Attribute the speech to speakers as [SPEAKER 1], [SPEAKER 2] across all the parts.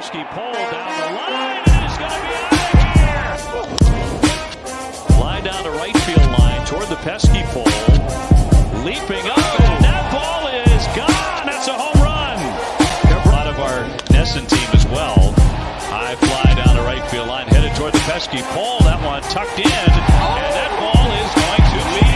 [SPEAKER 1] Pesky pulled down the line, and it's going to be out of here. Line down the right field line toward the Pesky pole. Leaping up, and that ball is gone. That's a home run. A lot of our Nesson team as well. High fly down the right field line, headed toward the Pesky pole. That one tucked in, and that ball is going to be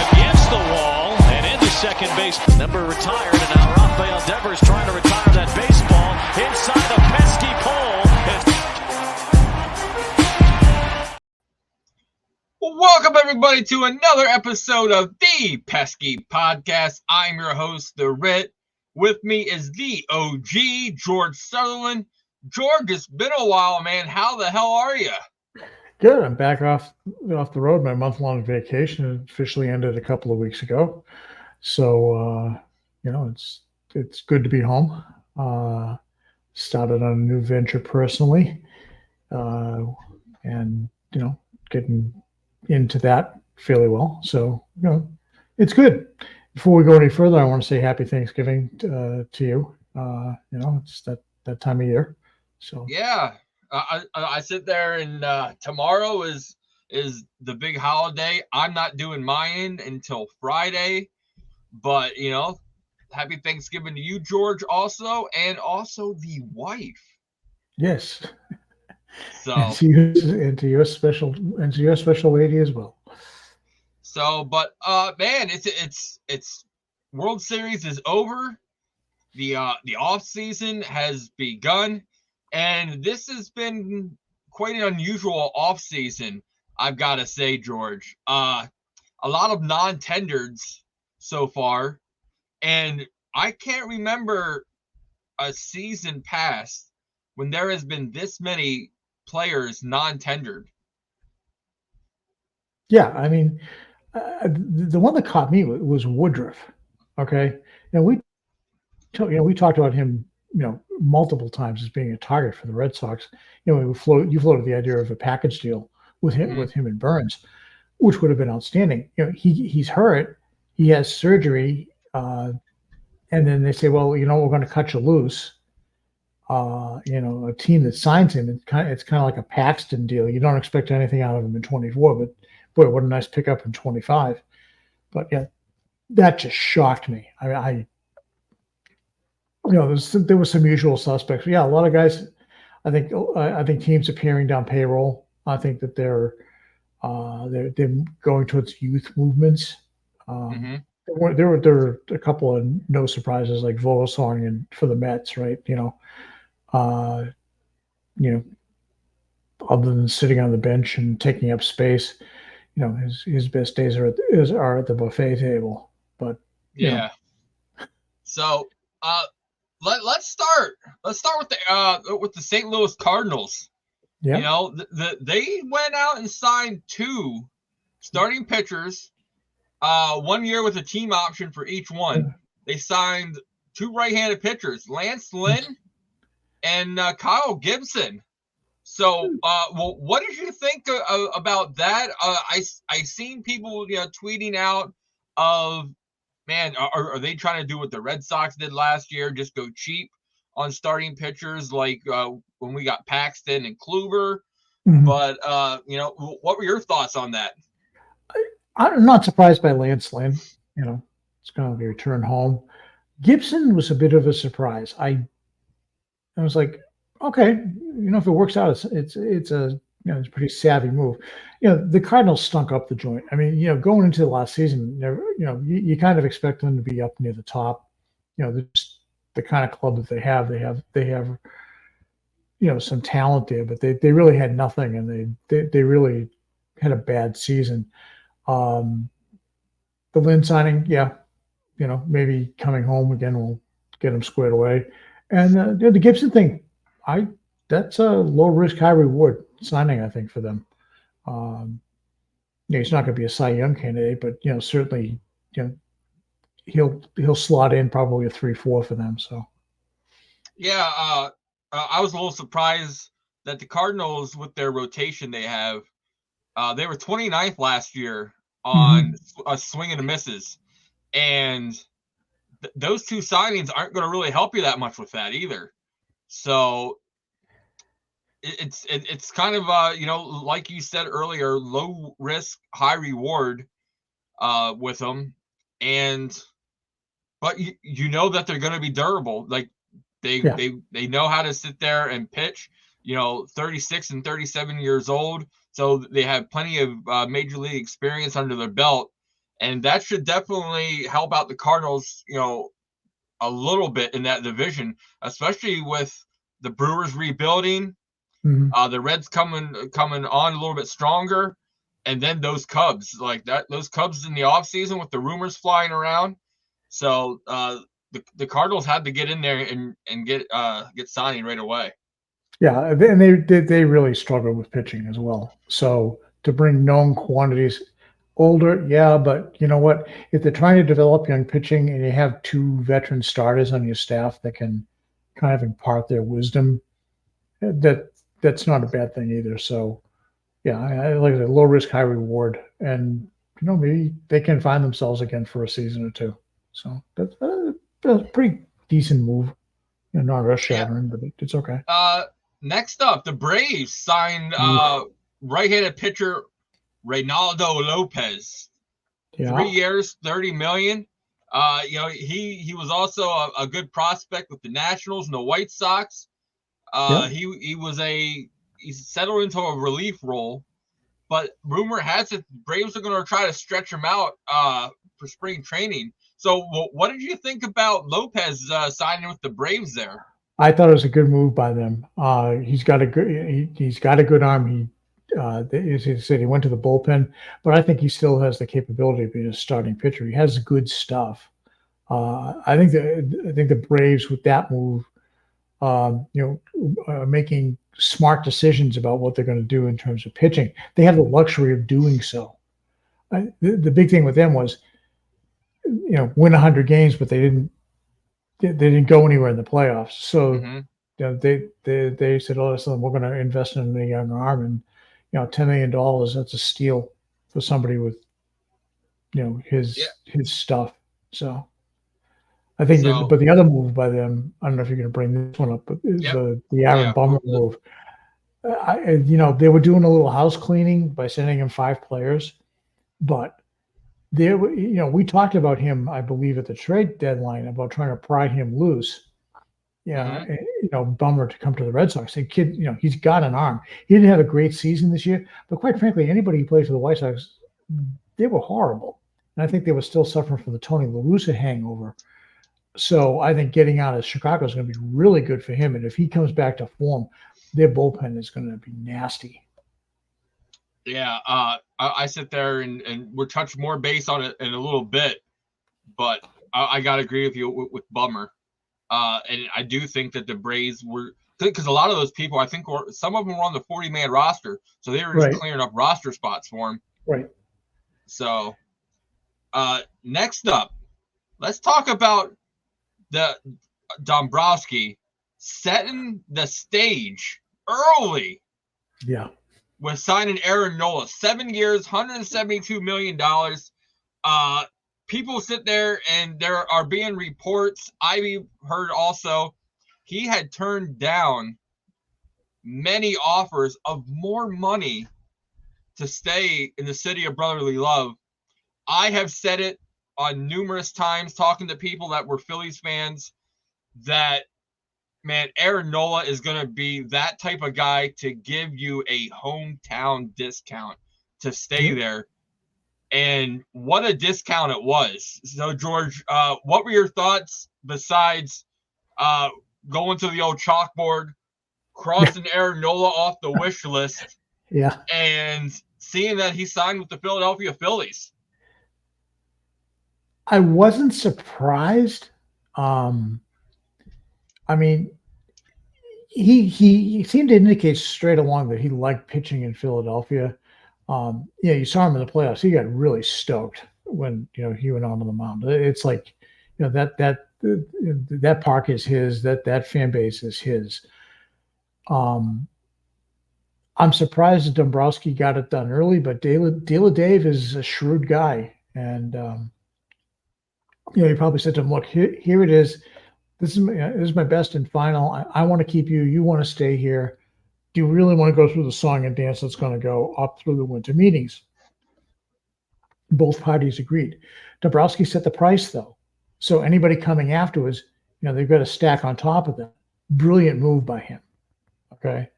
[SPEAKER 1] against the wall and into second base. Number retired, and now Rafael Devers trying to retire that baseball inside the Pesky pole.
[SPEAKER 2] Welcome, everybody, to another episode of the Pesky Podcast. I'm your host, the Ritt. With me is the OG, George Sutherland. George, it's been a while, man. How the hell are you?
[SPEAKER 3] Good. I'm back off the road. My month-long vacation officially ended a couple of weeks ago. So, it's good to be home. Started on a new venture personally, and, getting into that fairly well. So, it's good. Before we go any further, I want to say happy Thanksgiving to you. It's that time of year. So
[SPEAKER 2] yeah, I sit there, and tomorrow is the big holiday. I'm not doing mine until Friday, but happy Thanksgiving to you, George, also, and also the wife.
[SPEAKER 3] Yes.
[SPEAKER 2] So
[SPEAKER 3] and to your special lady as well.
[SPEAKER 2] So, but man, it's World Series is over. The off season has begun, and this has been quite an unusual off season, I've got to say, George. A lot of non-tendereds so far, and I can't remember a season past when there has been this many players non-tendered.
[SPEAKER 3] Yeah, I mean, the one that caught me was Woodruff. Okay, and we talked about him, multiple times as being a target for the Red Sox. You floated the idea of a package deal with him and Burns, which would have been outstanding. He's hurt, he has surgery, and then they say, well, we're going to cut you loose. A team that signs him, it's kind of like a Paxton deal. You don't expect anything out of him in 24, but boy, what a nice pickup in 25. But yeah, that just shocked me. There were some usual suspects. Yeah, a lot of guys. I think teams are paring down payroll. I think that they're going towards youth movements. There were a couple of no surprises like Vogelsong and for the Mets, right? Other than sitting on the bench and taking up space, his best days are at the buffet table. But
[SPEAKER 2] yeah. So let's start with the St. Louis Cardinals. Yeah. They went out and signed 2 starting pitchers, 1 year with a team option for each one. Yeah. They signed 2 right-handed pitchers, Lance Lynn and Kyle Gibson. So, what did you think about that? I seen people tweeting out of, man, are they trying to do what the Red Sox did last year, just go cheap on starting pitchers like when we got Paxton and Kluber? Mm-hmm. But what were your thoughts on that?
[SPEAKER 3] I'm not surprised by Lance Lynn. It's going to be a return home. Gibson was a bit of a surprise. I was like, okay, if it works out, it's a pretty savvy move. The Cardinals stunk up the joint. I mean, going into the last season, you kind of expect them to be up near the top. They're just the kind of club that they have. They have some talent there, but they really had nothing, and they really had a bad season. The Lynn signing, maybe coming home again will get them squared away. And the Gibson thing, that's a low risk, high reward signing, I think, for them. He's not going to be a Cy Young candidate, but certainly, he'll slot in probably a 3-4 for them. So,
[SPEAKER 2] yeah, I was a little surprised that the Cardinals, with their rotation they have, they were 29th last year on a swing and a misses, and those 2 signings aren't going to really help you that much with that either. So it's kind of like you said earlier, low risk, high reward with them, but you know that they're going to be durable. Like they know how to sit there and pitch. 36 and 37 years old, so they have plenty of major league experience under their belt, and that should definitely help out the Cardinals. A little bit in that division, especially with the Brewers rebuilding.
[SPEAKER 3] Mm-hmm.
[SPEAKER 2] The Reds coming on a little bit stronger, and then those Cubs those Cubs in the offseason with the rumors flying around. So the Cardinals had to get in there and get signing right away.
[SPEAKER 3] Yeah, and they really struggle with pitching as well. So to bring known quantities, older, yeah, but you know what? If they're trying to develop young pitching and you have two veteran starters on your staff that can kind of impart their wisdom, that's not a bad thing either. So yeah, I like a low risk, high reward, and maybe they can find themselves again for a season or two. So that's a pretty decent move. Not earth shattering, but it's okay.
[SPEAKER 2] Next up, the Braves signed right-handed pitcher Reynaldo Lopez.
[SPEAKER 3] Yeah.
[SPEAKER 2] 3 years, $30 million. He was also a good prospect with the Nationals and the White Sox. He settled into a relief role, but rumor has it Braves are going to try to stretch him out for spring training. So, what did you think about Lopez signing with the Braves there?
[SPEAKER 3] I thought it was a good move by them. He's got a good arm. He as he said, he went to the bullpen, but I think he still has the capability of being a starting pitcher. He has good stuff. I think the Braves with that move, making smart decisions about what they're going to do in terms of pitching. They have the luxury of doing so. The big thing with them was, win 100 games, but they didn't go anywhere in the playoffs. So they said, "Oh, listen, we're going to invest in a young arm, and $10 million, that's a steal for somebody with his stuff." So I think but the other move by them, I don't know if you're going to bring this one up, but is the Aaron Bummer move. They were doing a little house cleaning by sending him 5 players, but we talked about him, I believe, at the trade deadline about trying to pry him loose. Bummer to come to the Red Sox. The kid, he's got an arm. He didn't have a great season this year, but quite frankly, anybody who plays for the White Sox, they were horrible. And I think they were still suffering from the Tony La Russa hangover. So I think getting out of Chicago is going to be really good for him. And if he comes back to form, their bullpen is going to be nasty.
[SPEAKER 2] Yeah, I sit there and we'll touch more base on it in a little bit, but I got to agree with you with Bummer. And I do think that the Braves were, because a lot of those people, I think some of them were on the 40-man roster, so they were just clearing up roster spots for him.
[SPEAKER 3] Right.
[SPEAKER 2] So next up, let's talk about the Dombrowski setting the stage early.
[SPEAKER 3] Yeah.
[SPEAKER 2] With signing Aaron Nola, 7 years, $172 million. People sit there and there are being reports. I heard also he had turned down many offers of more money to stay in the city of brotherly love. I have said it on numerous times talking to people that were Phillies fans that, man, Aaron Nola is going to be that type of guy to give you a hometown discount to stay there. And what a discount it was. So, George, what were your thoughts besides going to the old chalkboard, crossing Aaron Nola off the wish list, and seeing that he signed with the Philadelphia Phillies?
[SPEAKER 3] I wasn't surprised. I mean, he seemed to indicate straight along that he liked pitching in Philadelphia. You saw him in the playoffs. He got really stoked when he went onto the mound. It's like that park is his. That fan base is his. I'm surprised that Dombrowski got it done early, but Dealer Dave is a shrewd guy, and he probably said to him, "Look, here it is. this is my best and final. I want to keep you. You want to stay here. Do you really want to go through the song and dance that's going to go up through the winter meetings? Both parties agreed. Dombrowski set the price, though. So anybody coming afterwards, they've got a stack on top of them. Brilliant move by him. Okay.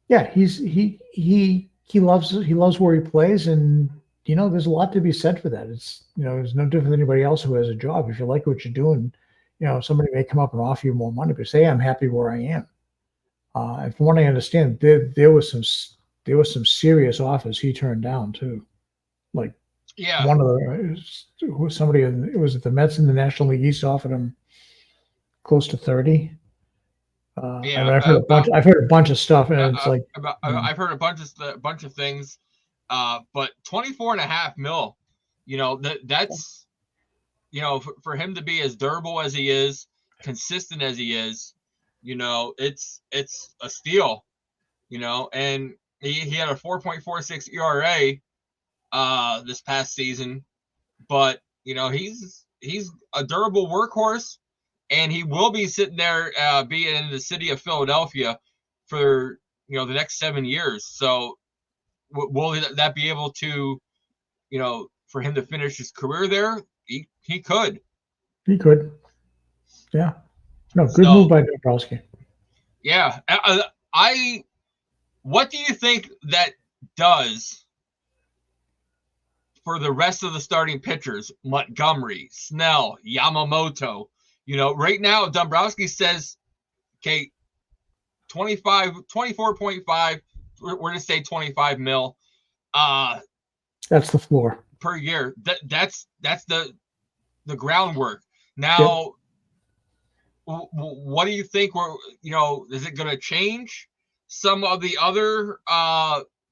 [SPEAKER 3] Yeah, he loves where he plays, and there's a lot to be said for that. It's it's no different than anybody else who has a job. If you like what you're doing, somebody may come up and offer you more money, but say, I'm happy where I am. And from what I understand, there was some serious offers he turned down too. Like,
[SPEAKER 2] yeah,
[SPEAKER 3] one of somebody, it was at the Mets in the National League East, offered him close to 30.
[SPEAKER 2] Yeah,
[SPEAKER 3] I've heard a bunch of stuff, and it's like
[SPEAKER 2] I've heard a bunch of things, but 24.5 mil, that's for him to be as durable as he is, consistent as he is, it's a steal, and he had a 4.46 ERA this past season, but he's a durable workhorse. And he will be sitting there, being in the city of Philadelphia for the next 7 years. So, will that be able to, for him to finish his career there? He could.
[SPEAKER 3] He could. Yeah. No, good move by Dombrowski.
[SPEAKER 2] Yeah. What do you think that does for the rest of the starting pitchers? Montgomery, Snell, Yamamoto. Right now, Dombrowski says, okay, 24.5, we're going to say 25 mil.
[SPEAKER 3] That's the floor.
[SPEAKER 2] Per year. That's the groundwork. Now, what do you think is it going to change some of the other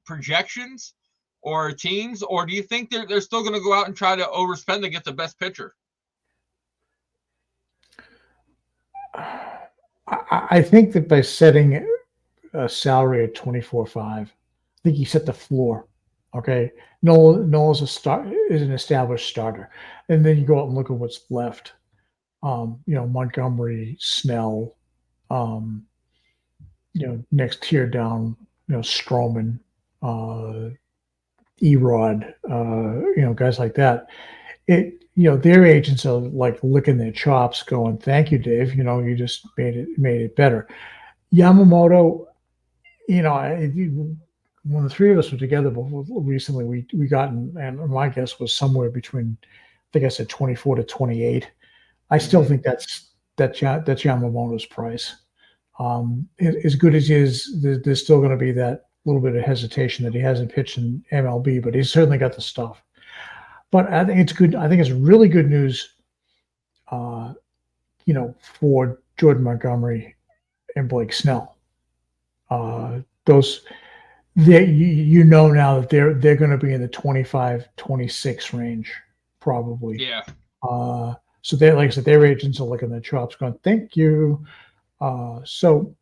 [SPEAKER 2] projections or teams, or do you think they're still going to go out and try to overspend to get the best pitcher?
[SPEAKER 3] I think that by setting a salary at 24.5, I think he set the floor. Okay, Noel's is an established starter, and then you go out and look at what's left. Montgomery, Snell, next tier down, Stroman, Erod, guys like that. Their agents are like licking their chops going, thank you, Dave. You just made it better. Yamamoto, when the three of us were together recently, we got, and my guess was somewhere between, I think I said 24 to 28. I still think that's Yamamoto's price. As good as he is, there's still going to be that little bit of hesitation that he hasn't pitched in MLB, but he's certainly got the stuff. But I think it's good. I think it's really good news, for Jordan Montgomery and Blake Snell. Now that they're going to be in the 25, 26 range, probably.
[SPEAKER 2] Yeah.
[SPEAKER 3] So they, like I said, their agents are licking their chops, going, "Thank you." So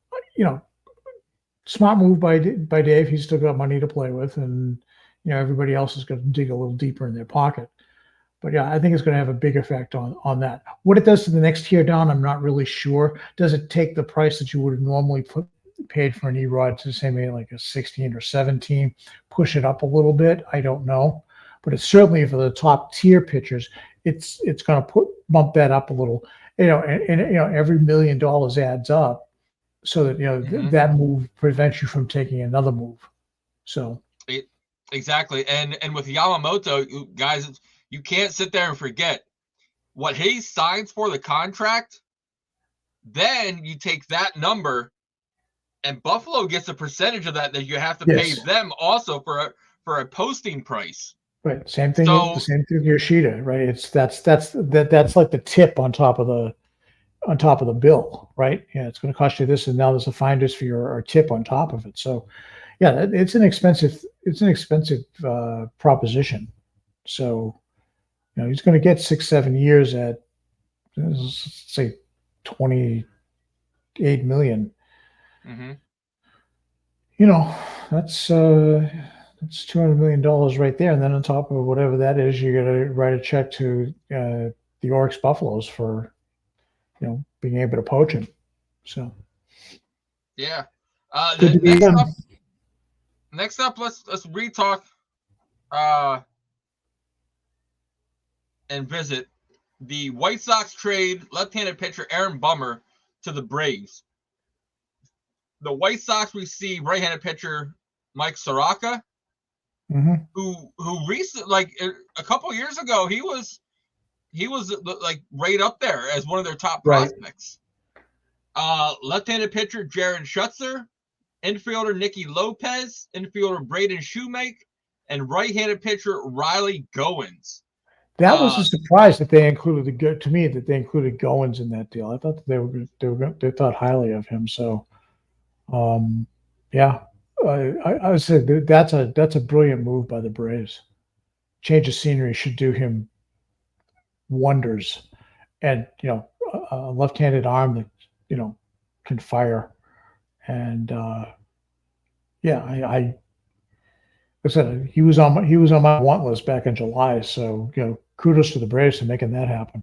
[SPEAKER 3] smart move by Dave. He's still got money to play with, and everybody else is going to dig a little deeper in their pocket. But yeah, I think it's going to have a big effect on that. What it does to the next tier down, I'm not really sure. Does it take the price that you would have normally paid for an Erod to say maybe like a 16 or 17, push it up a little bit? I don't know. But it's certainly for the top tier pitchers, it's going to bump that up a little. And every $1 million adds up, so that that move prevents you from taking another move. So.
[SPEAKER 2] Exactly. And with Yamamoto, guys, you can't sit there and forget what he signs for the contract. Then you take that number, and Buffalo gets a percentage of that you have to pay them also for a posting price.
[SPEAKER 3] Right. Same thing. The same thing with Yoshida. Right. That's like the tip on top of the bill. Right. Yeah. It's going to cost you this, and now there's a finder's fee or tip on top of it. So. Yeah, it's an expensive proposition. So, he's going to get 6-7 years at, let's say, $28 million.
[SPEAKER 2] Mm-hmm.
[SPEAKER 3] That's $200 million right there, and then on top of whatever that is, you got to write a check to the Oryx Buffaloes for being able to poach him. So
[SPEAKER 2] yeah.
[SPEAKER 3] good to be done.
[SPEAKER 2] Next up, let's re-talk and visit the White Sox trade left-handed pitcher Aaron Bummer to the Braves. The White Sox receive right-handed pitcher Mike Soroka, who recently, like a couple of years ago, he was like right up there as one of their top prospects. Left-handed pitcher Jared Schutzer, infielder Nicky Lopez, infielder Braden Shoemake, and right-handed pitcher Riley Goins.
[SPEAKER 3] That was a surprise that they included Goins in that deal. I thought that they thought highly of him. So, yeah, I would say that's a brilliant move by the Braves. Change of scenery should do him wonders, and a left-handed arm that can fire, and yeah, I said he was on my want list back in July. So kudos to the Braves for making that happen.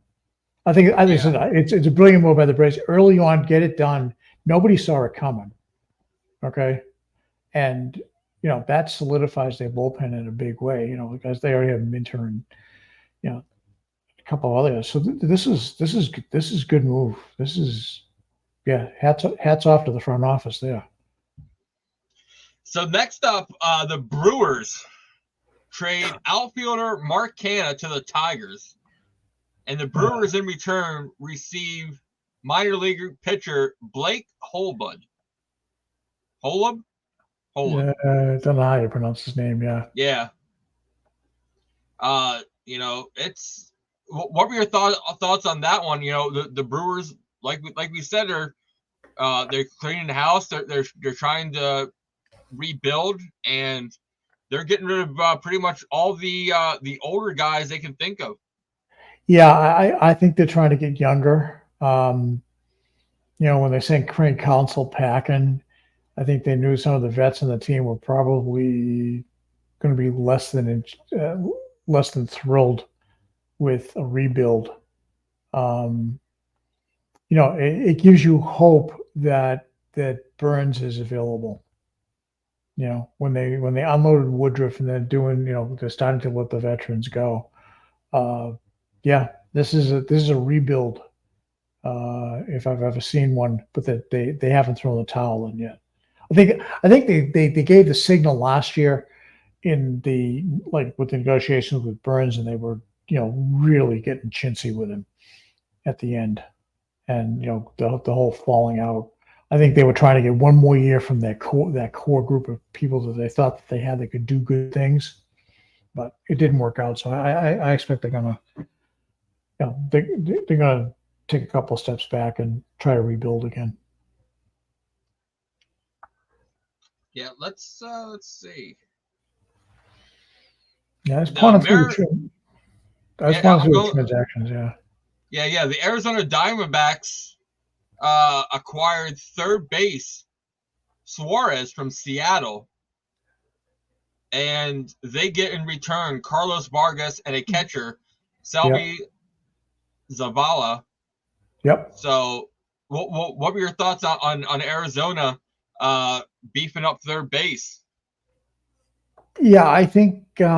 [SPEAKER 3] I think it's a brilliant move by the Braves. Early on, get it done. Nobody saw it coming. Okay, and that solidifies their bullpen in a big way. Because they already have Minter and a couple of others. So this is good move. This is hats off to the front office there.
[SPEAKER 2] So next up, the Brewers trade outfielder Mark Canha to the Tigers, and the Brewers in return receive minor league pitcher Blake Holub. Holub?
[SPEAKER 3] Yeah, I don't know how you pronounce his name.
[SPEAKER 2] Yeah. It's what were your thoughts on that one? The Brewers, like we said, they're cleaning the house. They're trying to rebuild, and they're getting rid of pretty much all the older guys they can think of.
[SPEAKER 3] Yeah, I think they're trying to get younger. When they sent Crane Counsell packing, I think they knew some of the vets on the team were probably going to be less than thrilled with a rebuild. It gives you hope that Burns is available. When they unloaded Woodruff and they're doing, they're starting to let the veterans go. This is a rebuild, if I've ever seen one, but that they haven't thrown the towel in yet. I think they gave the signal last year with the negotiations with Burns, and they were really getting chintzy with him at the end, and the whole falling out. I think they were trying to get one more year from that core group of people that they thought that they had that could do good things, but it didn't work out. So I expect they're gonna they're gonna take a couple of steps back and try to rebuild again.
[SPEAKER 2] Yeah, let's see.
[SPEAKER 3] Yeah, I was pulling through the transactions.
[SPEAKER 2] Yeah. The Arizona Diamondbacks acquired third base Suarez from Seattle, and they get in return Carlos Vargas and a catcher, Salvi Zavala.
[SPEAKER 3] Yep.
[SPEAKER 2] So, what were your thoughts on Arizona beefing up third base?
[SPEAKER 3] Yeah, I think they're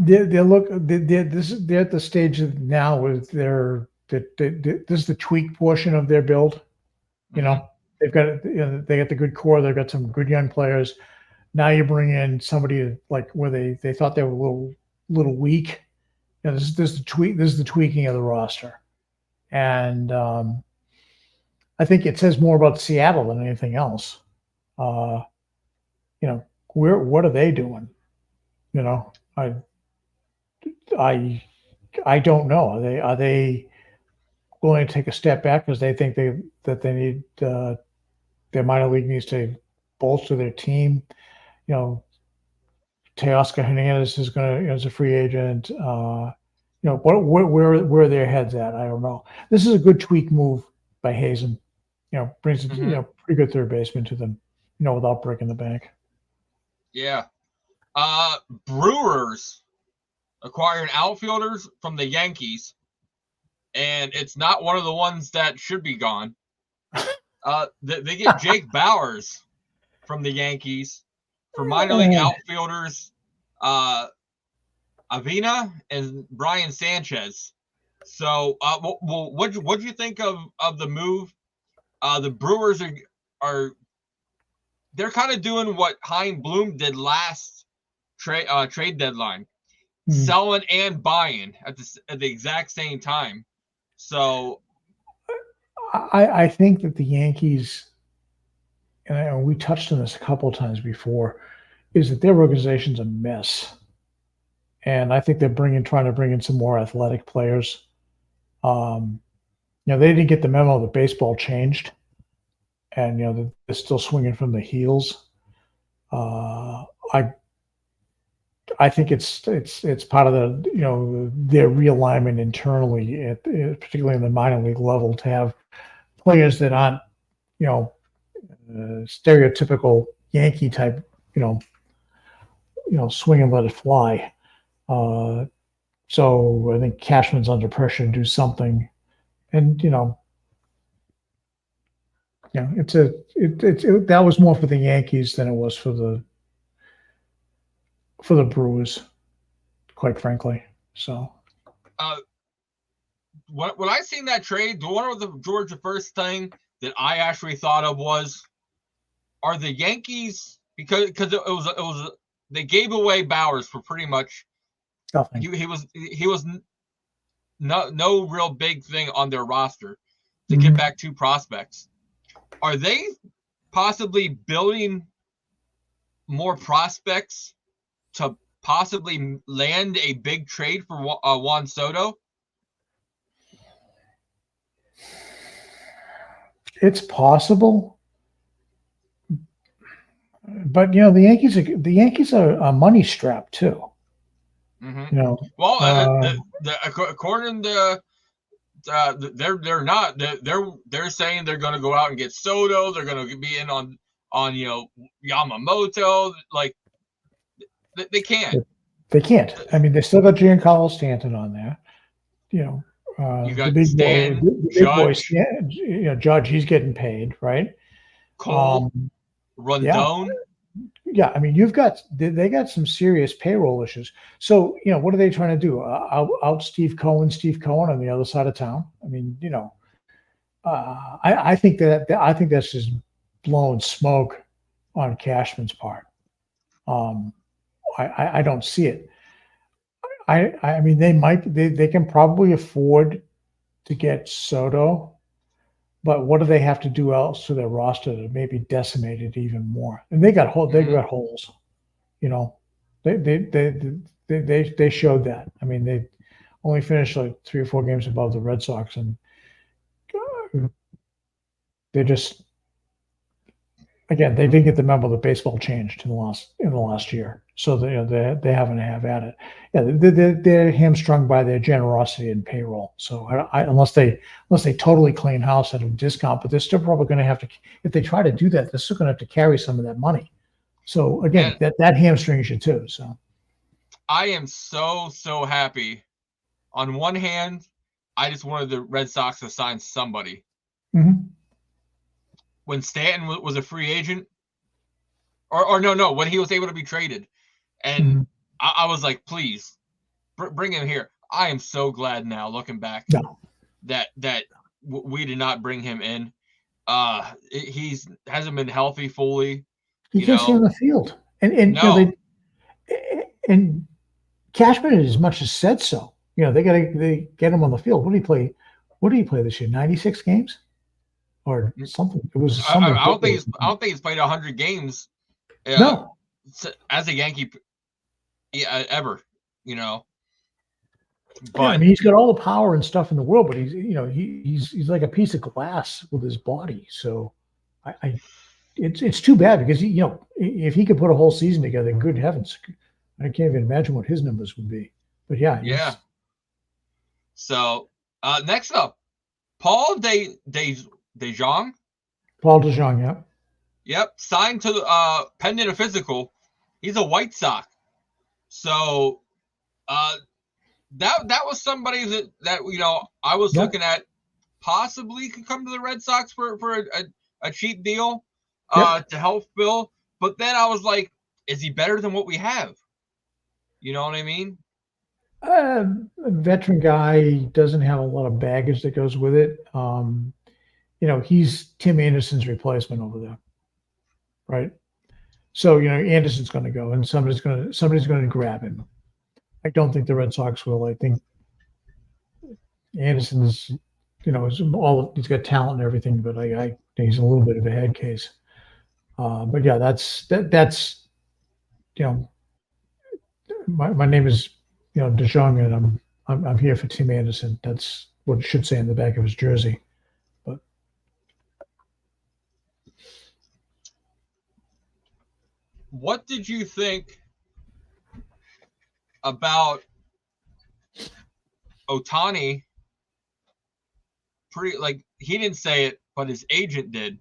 [SPEAKER 3] at the stage now with this is the tweak portion of their build. They've got they got the good core. They've got some good young players. Now you bring in somebody like where they thought they were a little weak. This is the tweak. This is the tweaking of the roster, and I think it says more about Seattle than anything else. What are they doing? I don't know. Are they willing to take a step back because they think that they need their minor league needs to bolster their team? Teoscar Hernandez is going to as a free agent. Where are their heads at? I don't know. This is a good tweak move by Hazen. Brings pretty good third baseman to them. Without breaking the bank.
[SPEAKER 2] Yeah. Brewers acquiring outfielders from the Yankees. and it's not one of the ones that should be gone. They get Jake Bowers from the Yankees for minor league outfielders Avina and Brian Sanchez. So, what do you think of the move? The Brewers are they're kind of doing what Chaim Bloom did last trade deadline, selling and buying at the exact same time. So,
[SPEAKER 3] I think that the Yankees, and we touched on this a couple of times before, is that their organization's a mess. And I think they're trying to bring in some more athletic players. They didn't get the memo that baseball changed, and they're still swinging from the heels. I think it's part of their realignment internally, particularly in the minor league level, to have players that aren't stereotypical Yankee type, swing and let it fly. So I think Cashman's under pressure to do something, and that was more for the Yankees than it was for the Brewers, quite frankly. So,
[SPEAKER 2] when I seen that trade, one of the first thing that I actually thought of was, are the Yankees, because it was they gave away Bowers for pretty much
[SPEAKER 3] nothing.
[SPEAKER 2] He was no real big thing on their roster to get back 2 prospects. Are they possibly building more prospects to possibly land a big trade for Juan Soto?
[SPEAKER 3] It's possible, but the Yankees are a money strapped too.
[SPEAKER 2] According to they're not. They're saying they're going to go out and get Soto. They're going to be in on Yamamoto. Like, they can't.
[SPEAKER 3] They can't. I mean, they still got Giancarlo Stanton on there.
[SPEAKER 2] You got
[SPEAKER 3] the big
[SPEAKER 2] Stan,
[SPEAKER 3] Judge. Judge. He's getting paid, right?
[SPEAKER 2] Cole, Rondon.
[SPEAKER 3] Yeah, I mean, they got some serious payroll issues. So, what are they trying to do? Out Steve Cohen on the other side of town? I mean, I think that's just blowing smoke on Cashman's part. I don't see it. I mean, they can probably afford to get Soto, but what do they have to do else to their roster to maybe decimate it even more? And they got holes. They showed that. I mean, they only finished like 3 or 4 games above the Red Sox, and they just, again, they did get the memo that baseball changed in the last year, so they haven't have at it. Yeah, they're hamstrung by their generosity in payroll. So unless they totally clean house at a discount, but they're still probably going to have to, if they try to do that, they're still going to have to carry some of that money. So again, that hamstrings you too. So
[SPEAKER 2] I am so happy. On one hand, I just wanted the Red Sox to sign somebody.
[SPEAKER 3] Mm-hmm.
[SPEAKER 2] When Stanton was a free agent, or no, when he was able to be traded, and I was like, please bring him here. I am so glad now, looking back, that we did not bring him in. He's hasn't been healthy fully.
[SPEAKER 3] He can't stay on the field, and and Cashman as much as said so. They get him on the field. What did he play? What did he play this year? 96 games. Or something. It was.
[SPEAKER 2] I don't think he's played 100 games.
[SPEAKER 3] No,
[SPEAKER 2] as a Yankee, ever. But
[SPEAKER 3] I mean, he's got all the power and stuff in the world, but he's like a piece of glass with his body. So, it's too bad because if he could put a whole season together, good heavens, I can't even imagine what his numbers would be. But yeah.
[SPEAKER 2] So next up, Paul DeJong.
[SPEAKER 3] Paul DeJong, yeah.
[SPEAKER 2] Yep, signed to pending a physical. He's a White Sox. So that was somebody that I was looking at possibly could come to the Red Sox for a cheap deal to help fill. But then I was like, is he better than what we have? You know what I mean?
[SPEAKER 3] A veteran guy doesn't have a lot of baggage that goes with it. He's Tim Anderson's replacement over there, right? So Anderson's going to go, and somebody's going to grab him. I don't think the Red Sox will. I think Anderson's, he's got talent and everything, but I think he's a little bit of a head case. But yeah, that's my name is DeJong, and I'm here for Tim Anderson. That's what it should say on the back of his jersey. But
[SPEAKER 2] what did you think about Ohtani? He didn't say it, but his agent did.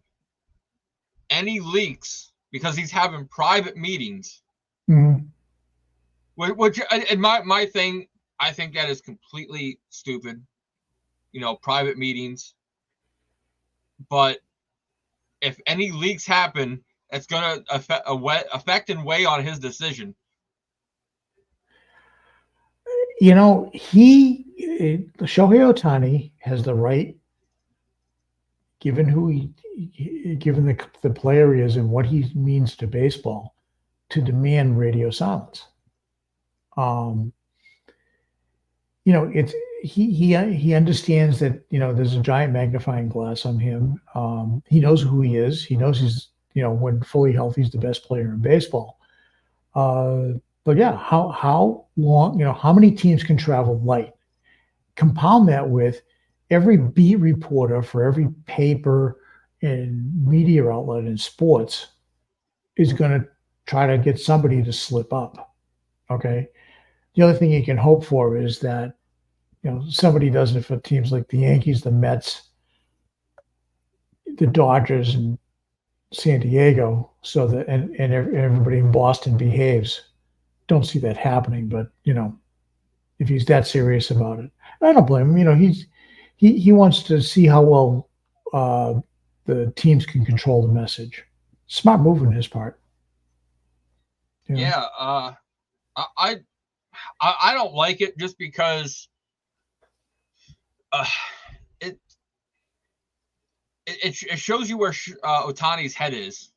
[SPEAKER 2] Any leaks, because he's having private meetings.
[SPEAKER 3] Mm-hmm.
[SPEAKER 2] Which, and my thing, I think that is completely stupid. Private meetings. But if any leaks happen, it's going to affect and weigh on his decision.
[SPEAKER 3] Shohei Ohtani has the right, given the player he is and what he means to baseball, to demand radio silence. He understands that there's a giant magnifying glass on him. He knows who he is. He knows he's when fully healthy, he's the best player in baseball. But yeah, how long, how many teams can travel light? Compound that with every beat reporter for every paper and media outlet in sports is going to try to get somebody to slip up. Okay. The other thing you can hope for is that, somebody does it for teams like the Yankees, the Mets, the Dodgers, and San Diego, so that and everybody in Boston behaves. Don't see that happening, but if he's that serious about it, I don't blame him. He wants to see how well the teams can control the message. Smart move on his part.
[SPEAKER 2] Yeah, I don't like it just because it shows you where Ohtani's head is.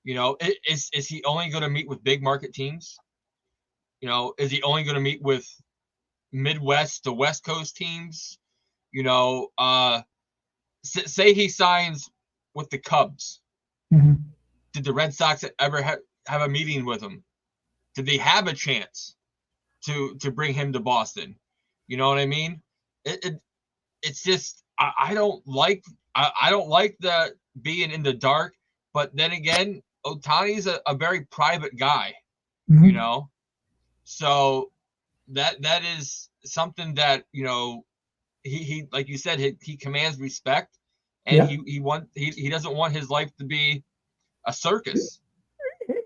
[SPEAKER 2] Is he only going to meet with big market teams? Is he only going to meet with Midwest to West Coast teams? Say he signs with the Cubs.
[SPEAKER 3] Mm-hmm.
[SPEAKER 2] Did the Red Sox ever have a meeting with him? Did they have a chance to bring him to Boston? You know what I mean? It's just I don't like the being in the dark. But then again, Ohtani's a very private guy.
[SPEAKER 3] Mm-hmm.
[SPEAKER 2] So that is something that he like you said, he commands respect, and he doesn't want his life to be a circus.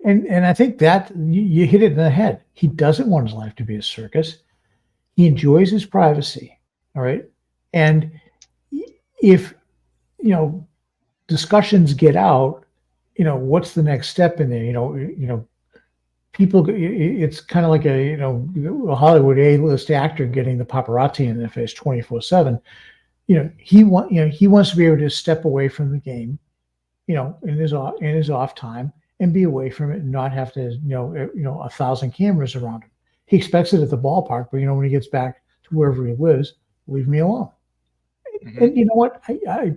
[SPEAKER 3] And I think that you hit it in the head. He doesn't want his life to be a circus. He enjoys his privacy. All right. And if, discussions get out, what's the next step in there? People, it's kind of like a Hollywood A-list actor getting the paparazzi in their face 24/7. He wants to be able to step away from the game, in his off time, and be away from it and not have to, 1,000 cameras around him. He expects it at the ballpark, but when he gets back to wherever he lives, leave me alone. Mm-hmm. And you know what? I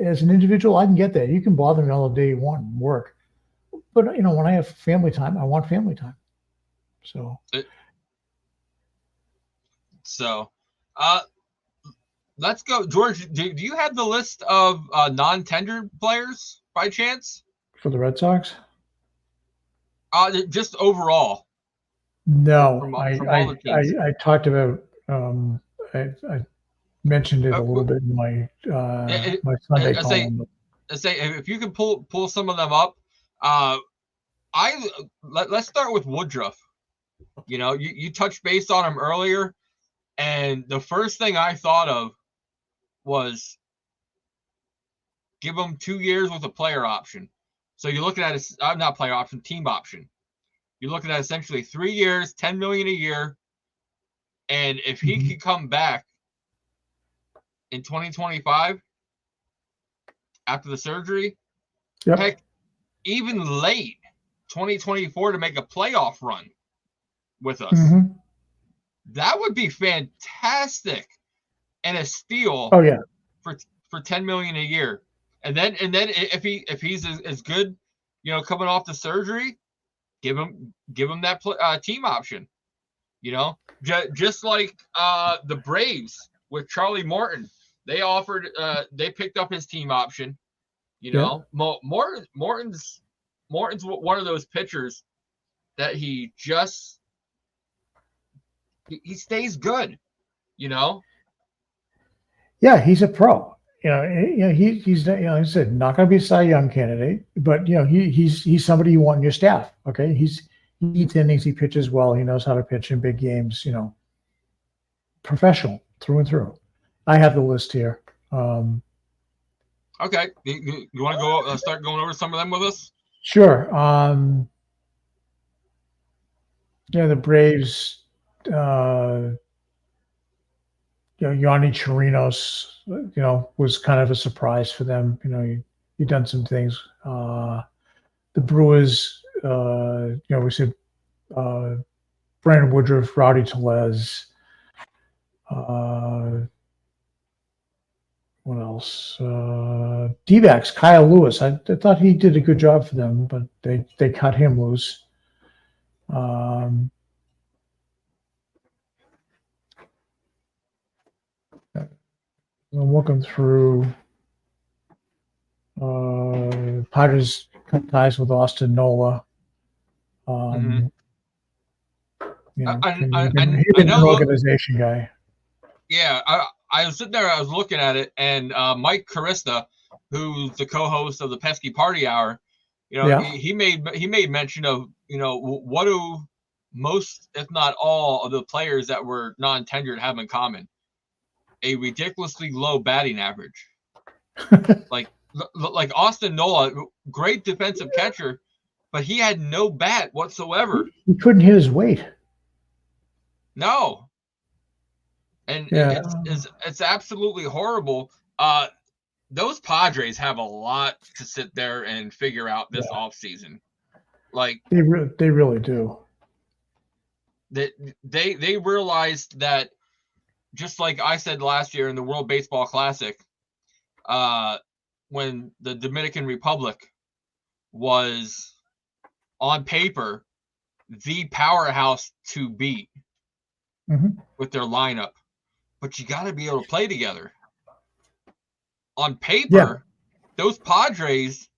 [SPEAKER 3] as an individual, I can get that. You can bother me all the day you want and work. But when I have family time, I want family time. So
[SPEAKER 2] let's go, George. Do you have the list of non-tender players by chance
[SPEAKER 3] for the Red Sox?
[SPEAKER 2] Just overall.
[SPEAKER 3] No, I talked about. I mentioned it a little bit in my my Sunday column.
[SPEAKER 2] Say if you can pull some of them up. Let's start with Woodruff. You touched base on him earlier. And the first thing I thought of was give him 2 years with a player option. So you're looking at not player option, team option. You're looking at essentially 3 years, $10 million a year. And if he could come back in 2025 after the surgery, heck, even late 2024 to make a playoff run with us, that would be fantastic and a steal.
[SPEAKER 3] Oh yeah,
[SPEAKER 2] for $10 million a year. And then if he's as good, coming off the surgery, give him that team option. Just like the Braves with Charlie Morton, they they picked up his team option. Morton's one of those pitchers that he stays good.
[SPEAKER 3] Yeah, he's a pro. He's like I said, not going to be a Cy Young candidate, but he's somebody you want in your staff. Okay, he eats innings, he pitches well, he knows how to pitch in big games. Professional through and through. I have the list here.
[SPEAKER 2] Okay, you want to go start going over some of them with us?
[SPEAKER 3] Sure. The Braves. Yanni Chirinos, was kind of a surprise for them. He done some things. The Brewers, we said Brandon Woodruff, Rowdy Tellez. What else? D-backs, Kyle Lewis. I thought he did a good job for them, but they cut him loose. I'm looking through. Padres cut ties with Austin Nola. He's an organization guy.
[SPEAKER 2] Yeah, I was sitting there. I was looking at it, and Mike Carista, who's the co-host of the Pesky Party Hour, he made mention of what do most, if not all, of the players that were non-tenured have in common. A ridiculously low batting average. like Austin Nola, great defensive catcher, but he had no bat whatsoever.
[SPEAKER 3] He couldn't hit his weight.
[SPEAKER 2] No. And it's absolutely horrible. Those Padres have a lot to sit there and figure out this offseason. Like
[SPEAKER 3] they really do.
[SPEAKER 2] They realized that, just like I said last year in the World Baseball Classic, when the Dominican Republic was on paper the powerhouse to beat with their lineup, but you got to be able to play together. On paper, those Padres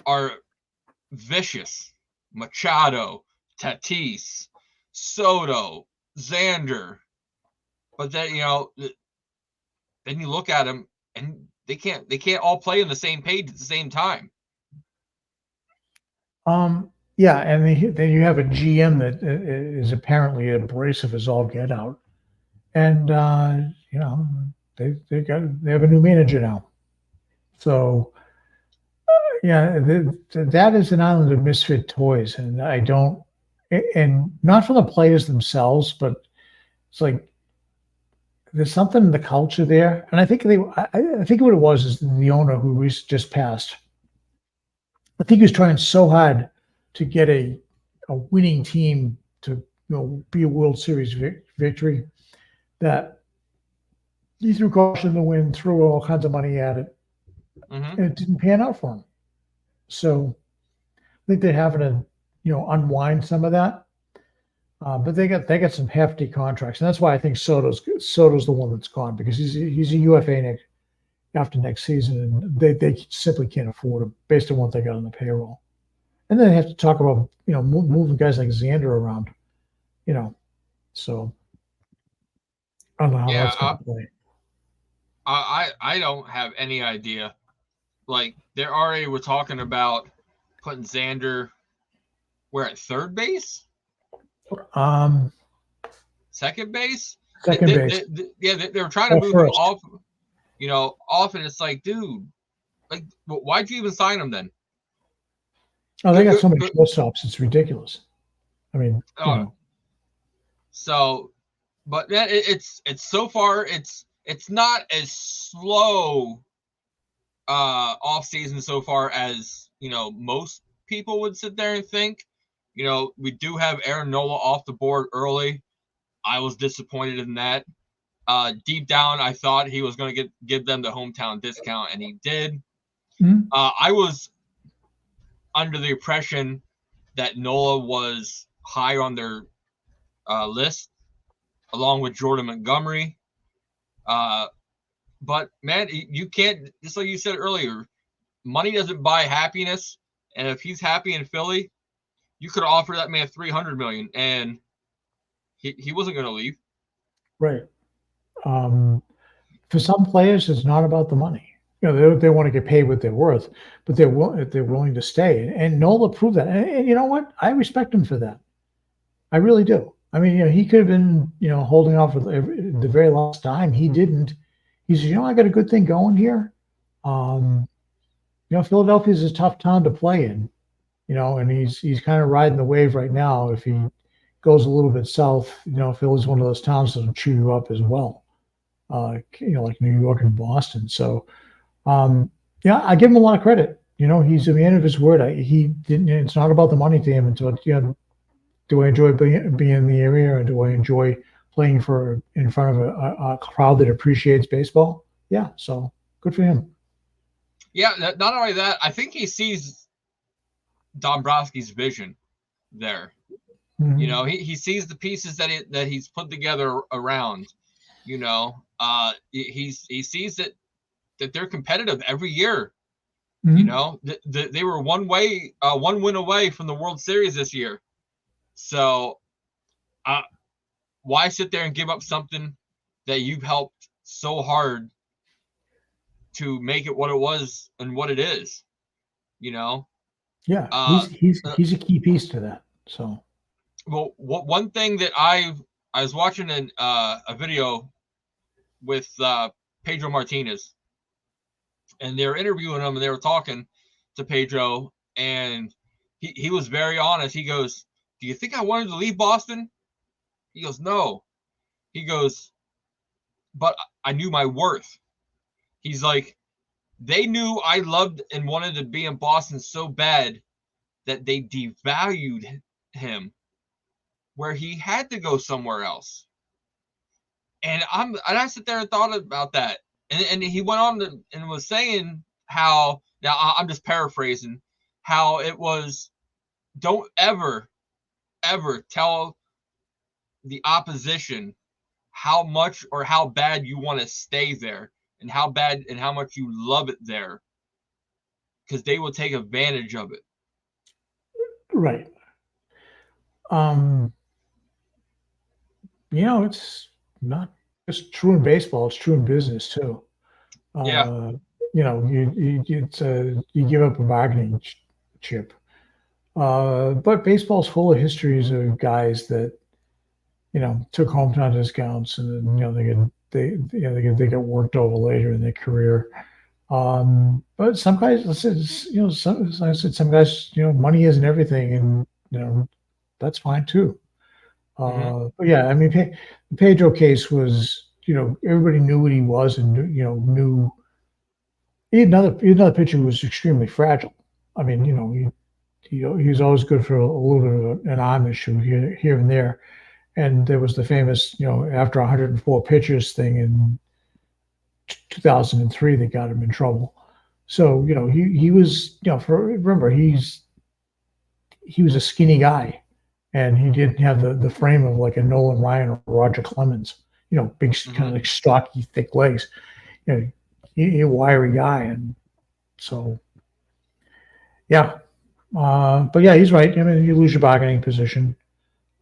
[SPEAKER 2] are vicious. Machado, Tatis, Soto, Xander. But then then you look at them and they can't all play on the same page at the same time.
[SPEAKER 3] And then you have a GM that is apparently abrasive as all get out, and they have a new manager now. So that is an island of misfit toys, and and not for the players themselves, but it's like there's something in the culture there, and I think what it was is the owner who just passed. I think he was trying so hard to get a winning team to be a World Series victory that he threw caution in the wind, threw all kinds of money at it, and it didn't pan out for him. So I think they're having to unwind some of that. But they got some hefty contracts, and that's why I think Soto's the one that's gone, because he's a UFA after next season, and they simply can't afford him based on what they got on the payroll. And then they have to talk about moving guys like Xander around, So I don't know how that's going to play.
[SPEAKER 2] I don't have any idea. Like, they already were talking about putting Xander where, at third base?
[SPEAKER 3] Second
[SPEAKER 2] base?
[SPEAKER 3] Second base.
[SPEAKER 2] They were trying to move him off. Off, and it's like, dude, like, why'd you even sign him then?
[SPEAKER 3] Oh, they got so many shortstops, it's ridiculous. I mean,
[SPEAKER 2] So, but it's so far it's not as slow off season so far as most people would sit there and think. We do have Aaron Nola off the board early. I was disappointed in that. Deep down, I thought he was going to give them the hometown discount, and he did.
[SPEAKER 3] Mm-hmm.
[SPEAKER 2] I was under the impression that Nola was high on their list, along with Jordan Montgomery. But, man, you can't, just like you said earlier, money doesn't buy happiness. And if he's happy in Philly, you could offer that man $300 million, and he wasn't going to leave.
[SPEAKER 3] Right. For some players, it's not about the money. They want to get paid what they're worth, but they're willing to stay. And Nola proved that. And you know what? I respect him for that. I really do. I mean, he could have been, holding off at the very last time. He didn't. He said, I got a good thing going here. Philadelphia is a tough town to play in, and he's kind of riding the wave right now. If he goes a little bit south, Philly's one of those towns that'll chew you up as well. Like New York and Boston. So, I give him a lot of credit. He's a man of his word. It's not about the money to him. Until do I enjoy being in the area, or do I enjoy playing in front of a crowd that appreciates baseball? Yeah, so good for him.
[SPEAKER 2] Yeah, not only that, I think he sees Dombrowski's vision there.
[SPEAKER 3] Mm-hmm.
[SPEAKER 2] He sees the pieces that he's put together around. He sees that they're competitive every year.
[SPEAKER 3] Mm-hmm.
[SPEAKER 2] They were one win away from the World Series this year. So, why sit there and give up something that you've helped so hard to make it what it was and what it is?
[SPEAKER 3] Yeah, he's a key piece to that. So,
[SPEAKER 2] well, one thing that I was watching a video with Pedro Martinez, and they were interviewing him, and they were talking to Pedro, and he was very honest. He goes, "Do you think I wanted to leave Boston?" He goes, "No." He goes, "But I knew my worth." He's like, they knew I loved and wanted to be in Boston so bad that they devalued him, where he had to go somewhere else. And I sit there and thought about that. And he went on and was saying how, now I'm just paraphrasing, how it was, don't ever tell the opposition how much or how bad you want to stay there, and how bad and how much you love it there, because they will take advantage of it.
[SPEAKER 3] Right. It's not just true in baseball; it's true in business too.
[SPEAKER 2] Yeah.
[SPEAKER 3] You give up a bargaining chip, but baseball's full of histories of guys that took hometown discounts, and then they get worked over later in their career. But some guys, some guys, money isn't everything, and that's fine too. But yeah, I mean, the Pedro case was, everybody knew what he was, and knew he had another pitcher who was extremely fragile. I mean, he was always good for a little bit of an arm issue here and there. And there was the famous, after 104 pitches thing in 2003 that got him in trouble. So, he was, remember, he was a skinny guy, and he didn't have the frame of like a Nolan Ryan or Roger Clemens, big, kind of like stocky, thick legs. He a wiry guy. And so, yeah. But yeah, he's right. I mean, you lose your bargaining position.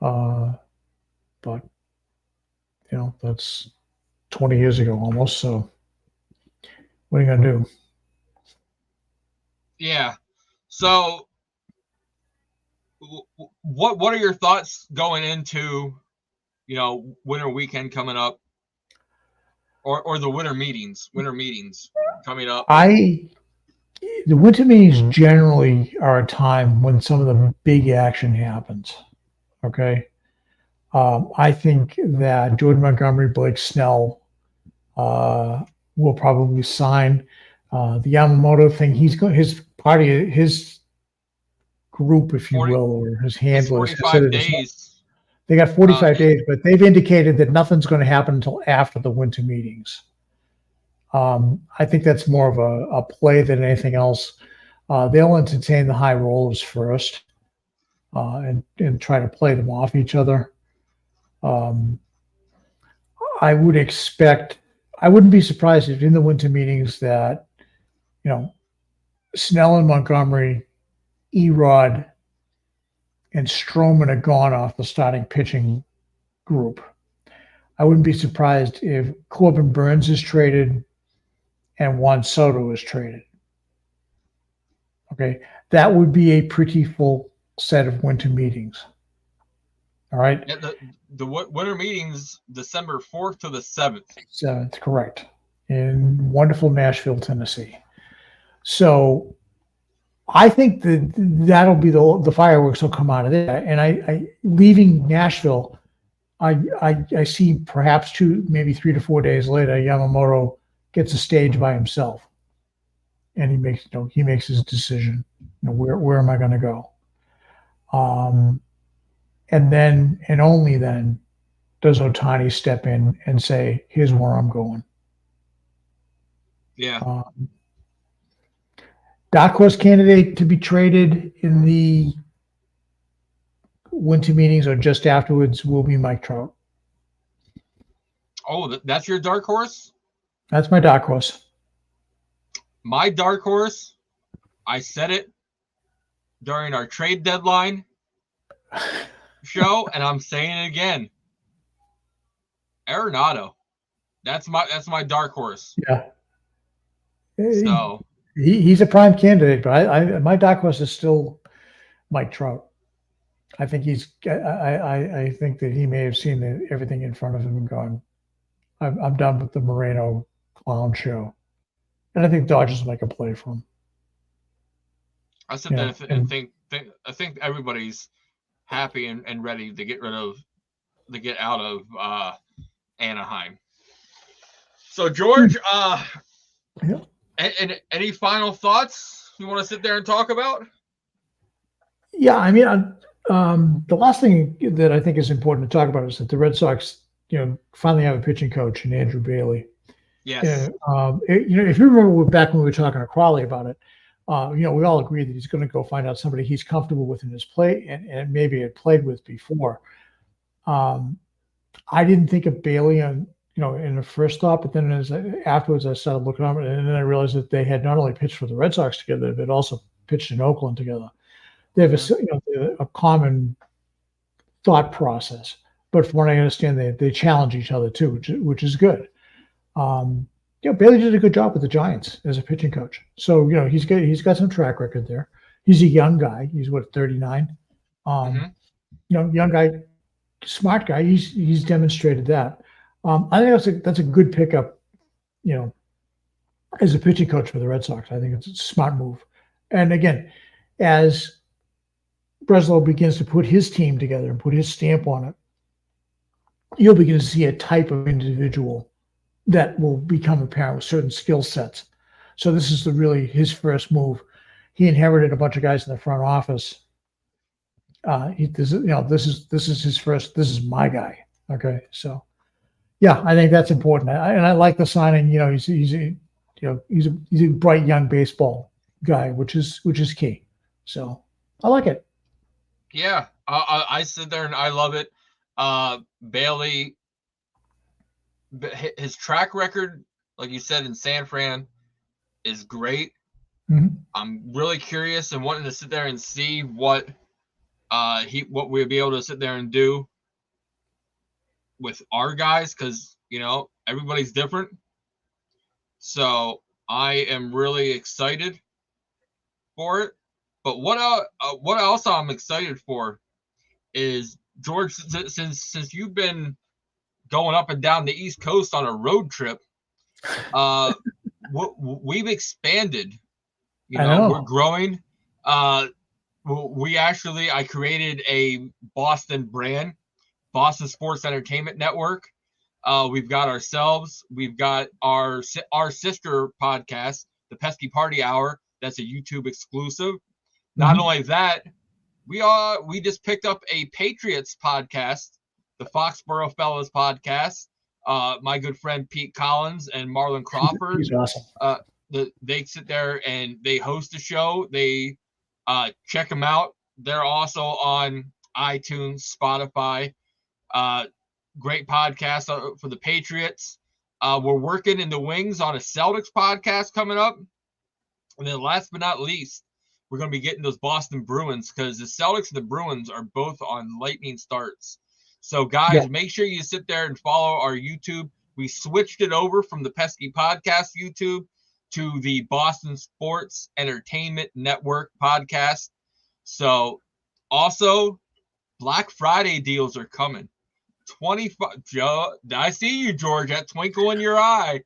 [SPEAKER 3] But, that's 20 years ago almost. So what are you going to do?
[SPEAKER 2] Yeah. So what are your thoughts going into winter weekend coming up, or the winter meetings coming up.
[SPEAKER 3] The winter meetings generally are a time when some of the big action happens. Okay. I think that Jordan Montgomery, Blake Snell will probably sign. The Yamamoto thing, his party, his group, if you will, or his handlers.
[SPEAKER 2] 45 days.
[SPEAKER 3] They got 45 days, but they've indicated that nothing's going to happen until after the winter meetings. I think that's more of a play than anything else. They'll entertain the high rollers first and try to play them off each other. I wouldn't be surprised if in the winter meetings that, Snell and Montgomery, Erod, and Stroman are gone off the starting pitching group. I wouldn't be surprised if Corbin Burns is traded and Juan Soto is traded. Okay. That would be a pretty full set of winter meetings. All right.
[SPEAKER 2] Yeah, the winter meetings, December 4th to the 7th.
[SPEAKER 3] 7th, correct. In wonderful Nashville, Tennessee. So I think that'll be the fireworks will come out of there. And I leaving Nashville, I see perhaps maybe 3 to 4 days later, Yamamoto gets a stage by himself, and he makes his decision. Where am I going to go? And then and only then does Ohtani step in and say, "Here's where I'm going."
[SPEAKER 2] Yeah.
[SPEAKER 3] Dark horse candidate to be traded in the winter meetings or just afterwards will be Mike Trout.
[SPEAKER 2] Oh, that's your dark horse?
[SPEAKER 3] That's my dark horse.
[SPEAKER 2] My dark horse, I said it during our trade deadline show, and I'm saying it again. Arenado. That's my dark horse.
[SPEAKER 3] Yeah.
[SPEAKER 2] So
[SPEAKER 3] he's a prime candidate, but my dark horse is still Mike Trout. I think I think that he may have seen everything in front of him and gone, I'm done with the Moreno clown show. And I think Dodgers make a play for him.
[SPEAKER 2] I sit there and think I think everybody's happy and ready to get out of Anaheim. So George, any final thoughts you want to sit there and talk about?
[SPEAKER 3] Yeah, I mean, the last thing that I think is important to talk about is that the Red Sox, finally have a pitching coach in Andrew Bailey.
[SPEAKER 2] Yes.
[SPEAKER 3] If you remember back when we were talking to Crawley about it, we all agreed that he's going to go find out somebody he's comfortable with in his play and maybe had played with before. I didn't think of Bailey in the first thought, but then afterwards I started looking at it, and then I realized that they had not only pitched for the Red Sox together, but also pitched in Oakland together. They have a common thought process, but from what I understand, they challenge each other too, which is good. Bailey did a good job with the Giants as a pitching coach. So, he's got some track record there. He's a young guy. He's 39. Young guy, smart guy. He's demonstrated that. I think that's a good pickup, as a pitching coach for the Red Sox. I think it's a smart move. And again, as Breslow begins to put his team together and put his stamp on it, you'll begin to see a type of individual that will become apparent with certain skill sets. So this is really his first move. He inherited a bunch of guys in the front office. This is his first. This is my guy. Okay, so yeah, I think that's important, and I like the signing. He's a bright young baseball guy, which is key. So I like it.
[SPEAKER 2] Yeah, I sit there and I love it. Bailey, his track record, like you said, in San Fran is great.
[SPEAKER 3] Mm-hmm.
[SPEAKER 2] I'm really curious and wanting to sit there and see what we'll be able to sit there and do with our guys, because everybody's different. So I am really excited for it. But what else I'm excited for is George, since you've been going up and down the East Coast on a road trip, we've expanded. We're growing. I created a Boston brand, Boston Sports Entertainment Network. We've got ourselves. We've got our sister podcast, the Pesky Party Hour. That's a YouTube exclusive. Not only that, we just picked up a Patriots podcast, the Foxborough Fellas podcast. My good friend Pete Collins and Marlon Crawford.
[SPEAKER 3] He's awesome.
[SPEAKER 2] They sit there and they host a show. They check them out. They're also on iTunes, Spotify. Great podcast for the Patriots. We're working in the wings on a Celtics podcast coming up. And then last but not least, we're going to be getting those Boston Bruins, because the Celtics and the Bruins are both on lightning starts. So, guys, make sure you sit there and follow our YouTube. We switched it over from the Pesky Podcast YouTube to the Boston Sports Entertainment Network podcast. So, also, Black Friday deals are coming. 25. Joe, I see you, George. That twinkle in your eye.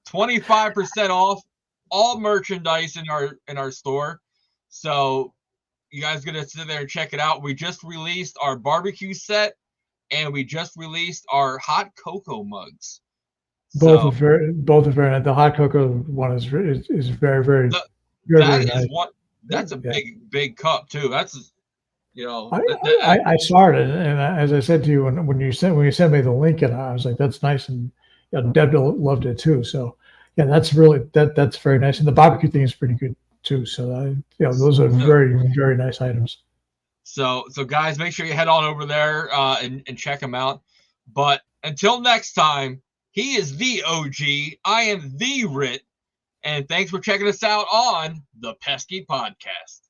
[SPEAKER 2] 25% off all merchandise in our store. So, you guys gonna sit there and check it out. We just released our barbecue set, and we just released our hot cocoa mugs.
[SPEAKER 3] Both are very nice. The hot cocoa one is very, very nice.
[SPEAKER 2] That's a big cup too. That's
[SPEAKER 3] I saw it, and as I said to you when you sent me the link, and I was like, that's nice, and Deb loved it too. So yeah, that's very nice, and the barbecue thing is pretty good too. So those are very, very nice items.
[SPEAKER 2] So guys, make sure you head on over there and check them out. But until next time, he is the OG. I am the Ritt. And thanks for checking us out on the Pesky Podcast.